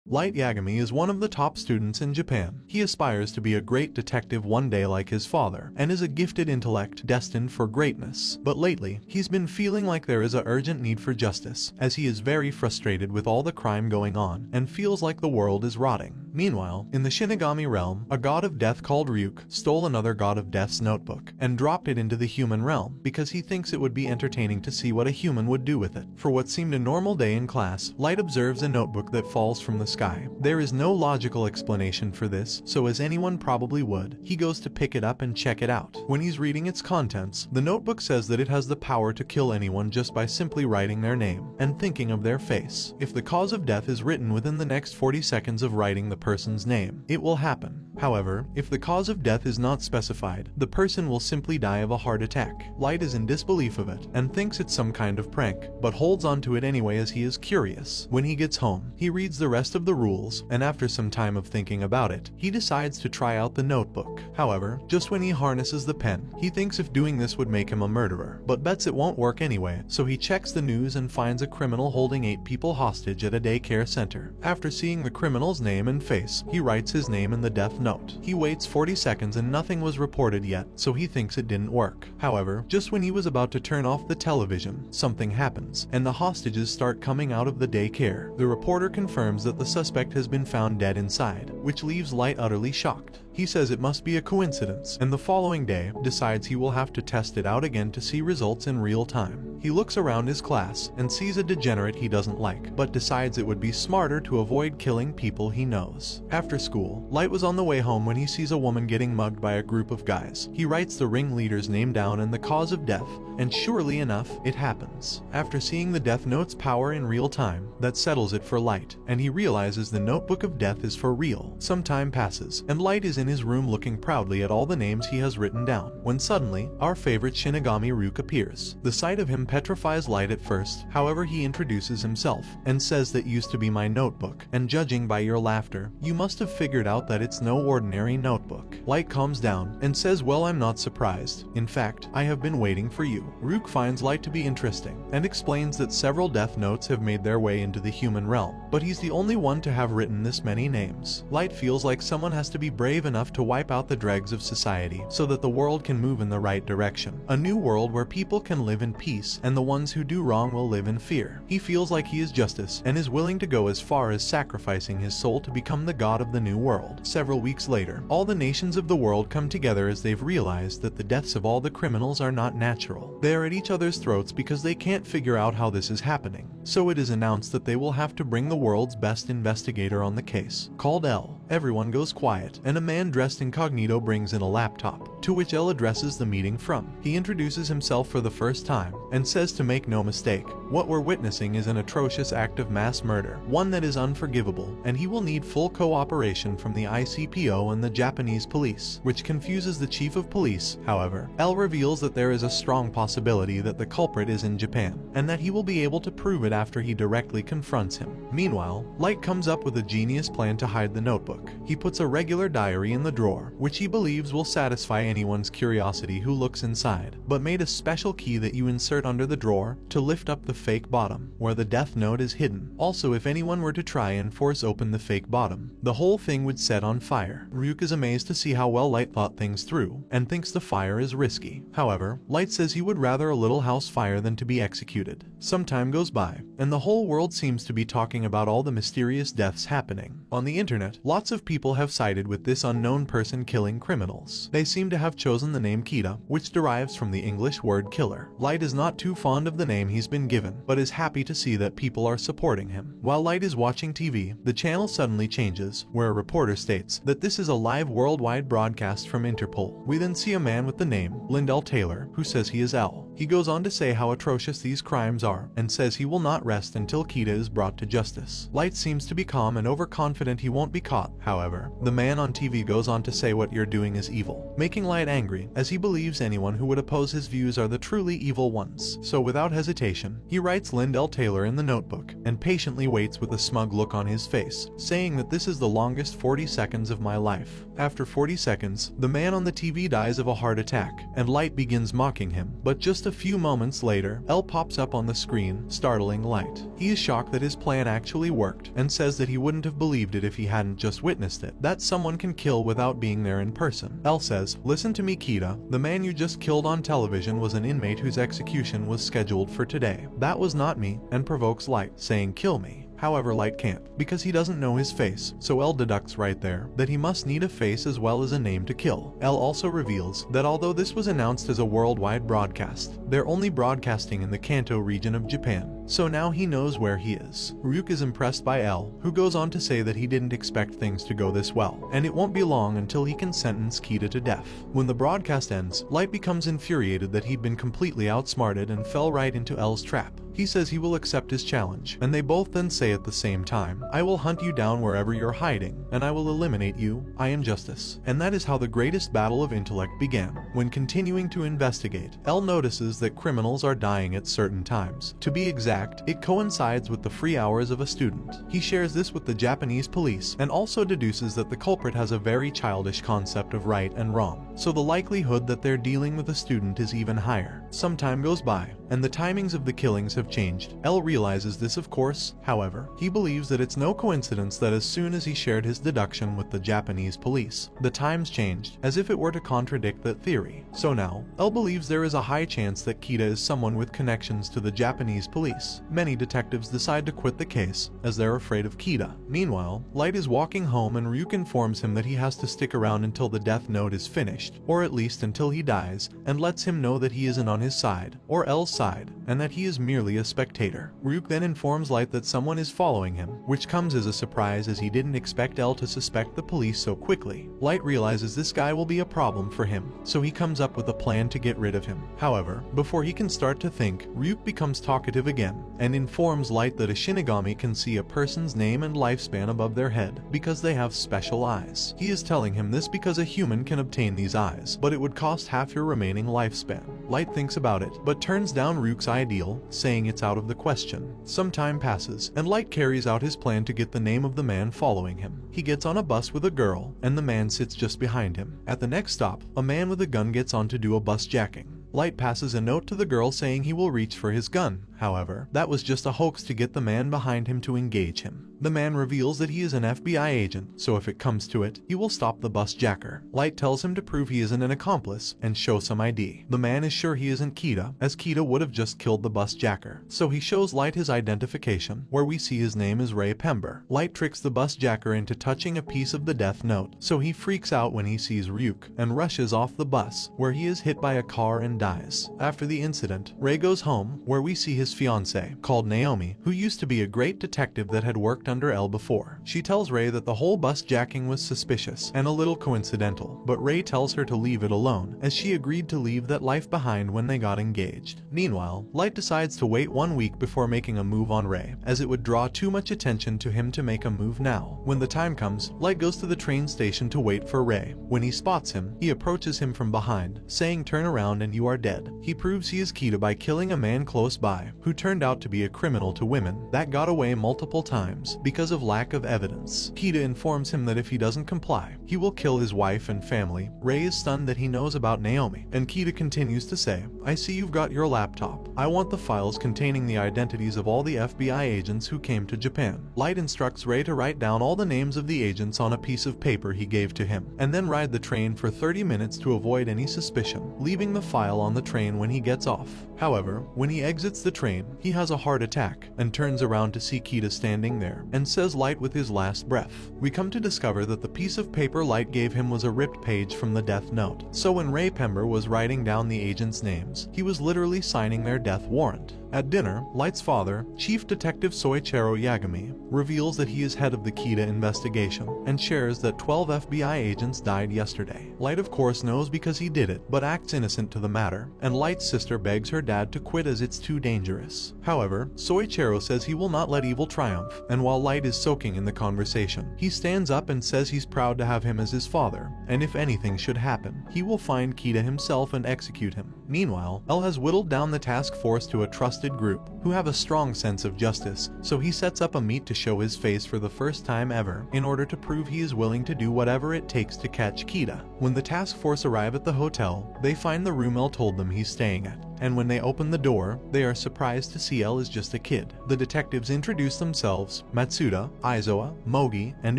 Light Yagami is one of the top students in Japan. He aspires to be a great detective one day like his father, and is a gifted intellect destined for greatness. But lately, he's been feeling like there is an urgent need for justice, as he is very frustrated with all the crime going on, and feels like the world is rotting. Meanwhile, in the Shinigami realm, a god of death called Ryuk stole another god of death's notebook, and dropped it into the human realm, because he thinks it would be entertaining to see what a human would do with it. For what seemed a normal day in class, Light observes a notebook that falls from the sky. There is no logical explanation for this, so as anyone probably would, he goes to pick it up and check it out. When he's reading its contents, the notebook says that it has the power to kill anyone just by simply writing their name and thinking of their face. If the cause of death is written within the next 40 seconds of writing the person's name, it will happen. However, if the cause of death is not specified, the person will simply die of a heart attack. Light is in disbelief of it and thinks it's some kind of prank, but holds on to it anyway as he is curious. When he gets home, he reads the rest of the rules, and after some time of thinking about it, he decides to try out the notebook. However, just when he harnesses the pen, he thinks if doing this would make him a murderer, but bets it won't work anyway, so he checks the news and finds a criminal holding 8 people hostage at a daycare center. After seeing the criminal's name and face, he writes his name in the death note. He waits 40 seconds and nothing was reported yet, so he thinks it didn't work. However, just when he was about to turn off the television, something happens, and the hostages start coming out of the daycare. The reporter confirms that the suspect has been found dead inside, which leaves Light utterly shocked. He says it must be a coincidence, and the following day, decides he will have to test it out again to see results in real time. He looks around his class and sees a degenerate he doesn't like, but decides it would be smarter to avoid killing people he knows. After school, Light was on the way home when he sees a woman getting mugged by a group of guys. He writes the ringleader's name down and the cause of death, and surely enough, it happens. After seeing the death note's power in real time, that settles it for Light, and he realizes the notebook of death is for real. Some time passes, and Light is in his room looking proudly at all the names he has written down, when suddenly, our favorite Shinigami Ryuk appears. The sight of him petrifies Light at first, however he introduces himself, and says that used to be my notebook, and judging by your laughter, you must have figured out that it's no ordinary notebook. Light calms down, and says well I'm not surprised, in fact, I have been waiting for you. Ryuk finds Light to be interesting, and explains that several death notes have made their way into the human realm, but he's the only one to have written this many names. Light feels like someone has to be brave enough to wipe out the dregs of society so that the world can move in the right direction. A new world where people can live in peace and the ones who do wrong will live in fear. He feels like he is justice and is willing to go as far as sacrificing his soul to become the god of the new world. Several weeks later, all the nations of the world come together as they've realized that the deaths of all the criminals are not natural. They are at each other's throats because they can't figure out how this is happening. So it is announced that they will have to bring the world's best investigator on the case, called L. Everyone goes quiet, and a man dressed incognito brings in a laptop, to which L addresses the meeting from. He introduces himself for the first time, and says to make no mistake, what we're witnessing is an atrocious act of mass murder, one that is unforgivable, and he will need full cooperation from the ICPO and the Japanese police, which confuses the chief of police. However, L reveals that there is a strong possibility that the culprit is in Japan, and that he will be able to prove it after he directly confronts him. Meanwhile, Light comes up with a genius plan to hide the notebook. He puts a regular diary in the drawer, which he believes will satisfy anyone's curiosity who looks inside, but made a special key that you insert under the drawer to lift up the fake bottom, where the death note is hidden. Also, if anyone were to try and force open the fake bottom, the whole thing would set on fire. Ryuk is amazed to see how well Light thought things through, and thinks the fire is risky. However, Light says he would rather a little house fire than to be executed. Some time goes by, and the whole world seems to be talking about all the mysterious deaths happening. On the internet, lots of people have sided with this unknown person killing criminals. They seem to have chosen the name Kita, which derives from the English word killer. Light is not too fond of the name he's been given, but is happy to see that people are supporting him. While Light is watching TV, the channel suddenly changes, where a reporter states that this is a live worldwide broadcast from Interpol. We then see a man with the name Lyndell Taylor, who says he is L. He goes on to say how atrocious these crimes are, and says he will not rest until Kita is brought to justice. Light seems to be calm and overconfident he won't be caught. However, the man on TV goes goes on to say what you're doing is evil, making Light angry, as he believes anyone who would oppose his views are the truly evil ones. So without hesitation, he writes Lyndell Taylor in the notebook, and patiently waits with a smug look on his face, saying that this is the longest 40 seconds of my life. After 40 seconds, the man on the TV dies of a heart attack, and Light begins mocking him, but just a few moments later, L pops up on the screen, startling Light. He is shocked that his plan actually worked, and says that he wouldn't have believed it if he hadn't just witnessed it, that someone can kill without being there in person. L says, "Listen to me, Kita, the man you just killed on television was an inmate whose execution was scheduled for today. That was not me," and provokes Light, saying, "Kill me." However, Light can't, because he doesn't know his face, so L deducts right there that he must need a face as well as a name to kill. L also reveals that although this was announced as a worldwide broadcast, they're only broadcasting in the Kanto region of Japan, so now he knows where he is. Ryuk is impressed by L, who goes on to say that he didn't expect things to go this well, and it won't be long until he can sentence Kita to death. When the broadcast ends, Light becomes infuriated that he'd been completely outsmarted and fell right into L's trap. He says he will accept his challenge, and they both then say at the same time, "I will hunt you down wherever you're hiding, and I will eliminate you. I am justice." And that is how the greatest battle of intellect began. When continuing to investigate, L notices that criminals are dying at certain times. To be exact, it coincides with the free hours of a student. He shares this with the Japanese police, and also deduces that the culprit has a very childish concept of right and wrong, so the likelihood that they're dealing with a student is even higher. Some time goes by, and the timings of the killings have changed. L realizes this, of course. However, he believes that it's no coincidence that as soon as he shared his deduction with the Japanese police, the times changed, as if it were to contradict that theory. So now, L believes there is a high chance that Kita is someone with connections to the Japanese police. Many detectives decide to quit the case, as they're afraid of Kita. Meanwhile, Light is walking home and Ryuk informs him that he has to stick around until the death note is finished, or at least until he dies, and lets him know that he isn't on his side, or L's side, and that he is merely a spectator. Ryuk then informs Light that someone is following him, which comes as a surprise as he didn't expect L to suspect the police so quickly. Light realizes this guy will be a problem for him, so he comes up with a plan to get rid of him. However, before he can start to think, Ryuk becomes talkative again, and informs Light that a Shinigami can see a person's name and lifespan above their head, because they have special eyes. He is telling him this because a human can obtain these eyes, but it would cost half your remaining lifespan. Light thinks about it, but turns down Ryuk's ideal, saying it's out of the question. Some time passes, and Light carries out his plan to get the name of the man following him. He gets on a bus with a girl, and the man sits just behind him. At the next stop, a man with a gun gets on to do a bus jacking. Light passes a note to the girl saying he will reach for his gun. However, that was just a hoax to get the man behind him to engage him. The man reveals that he is an FBI agent, so if it comes to it, he will stop the bus jacker. Light tells him to prove he isn't an accomplice and show some ID. The man is sure he isn't Kita, as Kita would have just killed the bus jacker. So he shows Light his identification, where we see his name is Ray Pember. Light tricks the bus jacker into touching a piece of the death note, so he freaks out when he sees Ryuk and rushes off the bus, where he is hit by a car and dies. After the incident, Ray goes home, where we see his fiancée, called Naomi, who used to be a great detective that had worked under L before. She tells Ray that the whole bus jacking was suspicious and a little coincidental, but Ray tells her to leave it alone, as she agreed to leave that life behind when they got engaged. Meanwhile, Light decides to wait 1 week before making a move on Ray, as it would draw too much attention to him to make a move now. When the time comes, Light goes to the train station to wait for Ray. When he spots him, he approaches him from behind, saying, "Turn around and you are dead." He proves he is Kita by killing a man close by, who turned out to be a criminal to women that got away multiple times because of lack of evidence. Kita informs him that if he doesn't comply, he will kill his wife and family. Ray is stunned that he knows about Naomi, and Kita continues to say, "I see you've got your laptop. I want the files containing the identities of all the FBI agents who came to Japan." Light instructs Ray to write down all the names of the agents on a piece of paper he gave to him, and then ride the train for 30 minutes to avoid any suspicion, leaving the file on the train when he gets off. However, when he exits the train, he has a heart attack and turns around to see Kita standing there and says Light with his last breath. We come to discover that the piece of paper Light gave him was a ripped page from the death note. So when Ray Pember was writing down the agents' names, he was literally signing their death warrant. At dinner, Light's father, Chief Detective Soichiro Yagami, reveals that he is head of the Kita investigation and shares that 12 FBI agents died yesterday. Light of course knows because he did it, but acts innocent to the matter, and Light's sister begs her dad to quit as it's too dangerous. However, Soichiro says he will not let evil triumph, and while Light is soaking in the conversation, he stands up and says he's proud to have him as his father, and if anything should happen, he will find Kita himself and execute him. Meanwhile, L has whittled down the task force to a trusted group, who have a strong sense of justice, so he sets up a meet to show his face for the first time ever, in order to prove he is willing to do whatever it takes to catch Kita. When the task force arrive at the hotel, they find the room L told them he's staying at, and when they open the door, they are surprised to see L is just a kid. The detectives introduce themselves: Matsuda, Aizawa, Mogi, and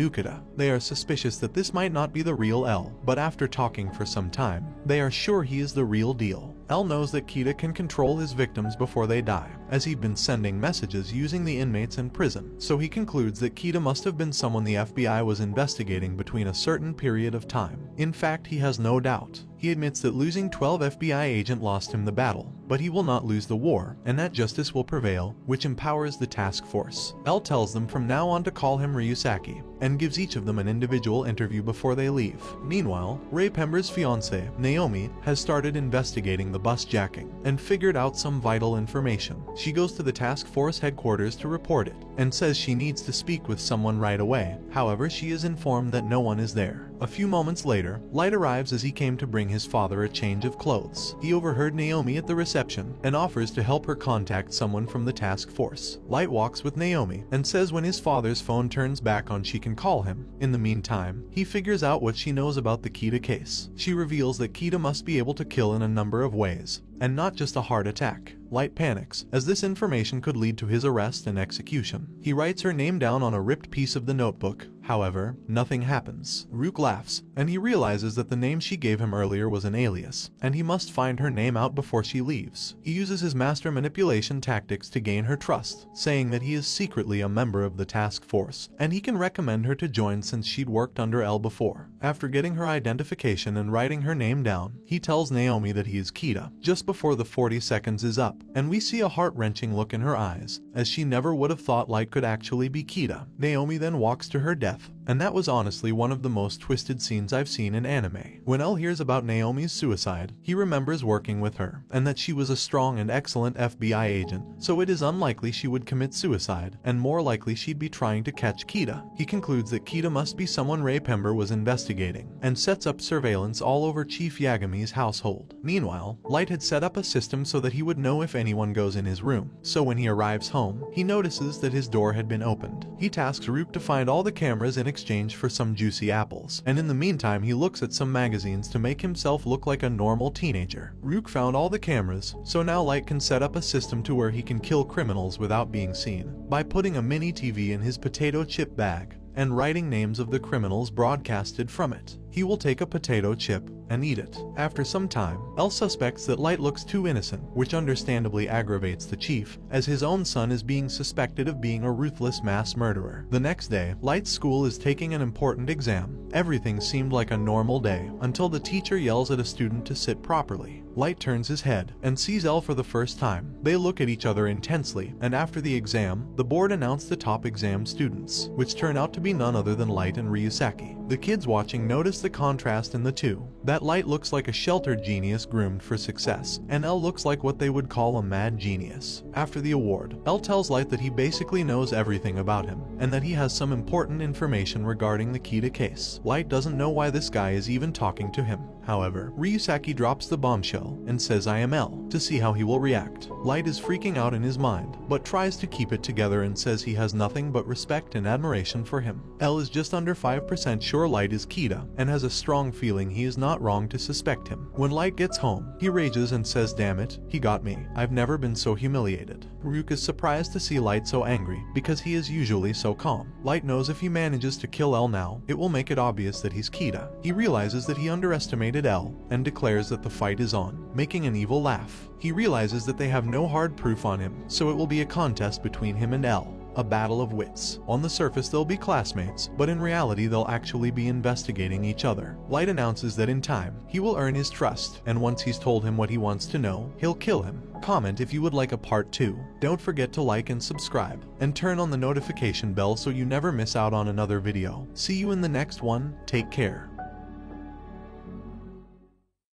Ukeda. They are suspicious that this might not be the real L, but after talking for some time, they are sure he is the real deal. L knows that Kita can control his victims before they die, as he'd been sending messages using the inmates in prison, so he concludes that Kita must have been someone the FBI was investigating between a certain period of time. In fact, he has no doubt. He admits that losing 12 FBI agents lost him the battle, but he will not lose the war, and that justice will prevail, which empowers the task force. L tells them from now on to call him Ryusaki, and gives each of them an individual interview before they leave. Meanwhile, Ray Pember's fiancée, Naomi, has started investigating the bus jacking, and figured out some vital information. She goes to the task force headquarters to report it, and says she needs to speak with someone right away. However, she is informed that no one is there. A few moments later, Light arrives as he came to bring his father a change of clothes. He overheard Naomi at the reception and offers to help her contact someone from the task force. Light walks with Naomi and says when his father's phone turns back on she can call him. In the meantime, he figures out what she knows about the Kita case. She reveals that Kita must be able to kill in a number of ways, and not just a heart attack. Light panics, as this information could lead to his arrest and execution. He writes her name down on a ripped piece of the notebook. However, nothing happens. Ryuk laughs, and he realizes that the name she gave him earlier was an alias, and he must find her name out before she leaves. He uses his master manipulation tactics to gain her trust, saying that he is secretly a member of the task force, and he can recommend her to join since she'd worked under L before. After getting her identification and writing her name down, he tells Naomi that he is Kita, just before the 40 seconds is up, and we see a heart-wrenching look in her eyes, as she never would have thought Light could actually be Kita. Naomi then walks to her death, and that was honestly one of the most twisted scenes I've seen in anime. When L hears about Naomi's suicide, he remembers working with her, and that she was a strong and excellent FBI agent, so it is unlikely she would commit suicide, and more likely she'd be trying to catch Kita. He concludes that Kita must be someone Ray Pember was investigating, and sets up surveillance all over Chief Yagami's household. Meanwhile, Light had set up a system so that he would know if anyone goes in his room, so when he arrives home, he notices that his door had been opened. He tasks Ryuk to find all the cameras in exchange for some juicy apples, and in the meantime he looks at some magazines to make himself look like a normal teenager. Ryuk found all the cameras, so now Light can set up a system to where he can kill criminals without being seen, by putting a mini TV in his potato chip bag, and writing names of the criminals broadcasted from it. He will take a potato chip and eat it. After some time, L suspects that Light looks too innocent, which understandably aggravates the chief, as his own son is being suspected of being a ruthless mass murderer. The next day, Light's school is taking an important exam. Everything seemed like a normal day, until the teacher yells at a student to sit properly. Light turns his head and sees L for the first time. They look at each other intensely, and after the exam, the board announced the top exam students, which turn out to be none other than Light and Ryusaki. The kids watching notice the contrast in the two. That Light looks like a sheltered genius groomed for success, and L looks like what they would call a mad genius. After the award, L tells Light that he basically knows everything about him, and that he has some important information regarding the Kita case. Light doesn't know why this guy is even talking to him. However, Ryusaki drops the bombshell and says I am L, to see how he will react. Light is freaking out in his mind, but tries to keep it together and says he has nothing but respect and admiration for him. L is just under 5% sure Light is Kita, and has a strong feeling he is not wrong to suspect him. When Light gets home, he rages and says damn it, he got me. I've never been so humiliated. Ryuk is surprised to see Light so angry, because he is usually so calm. Light knows if he manages to kill L now, it will make it obvious that he's Kita. He realizes that he underestimated L, and declares that the fight is on, making an evil laugh. He realizes that they have no hard proof on him, so it will be a contest between him and L. a battle of wits. On the surface they'll be classmates, but in reality they'll actually be investigating each other. Light announces that in time, he will earn his trust, and once he's told him what he wants to know, he'll kill him. Comment if you would like a part 2. Don't forget to like and subscribe, and turn on the notification bell so you never miss out on another video. See you in the next one, take care.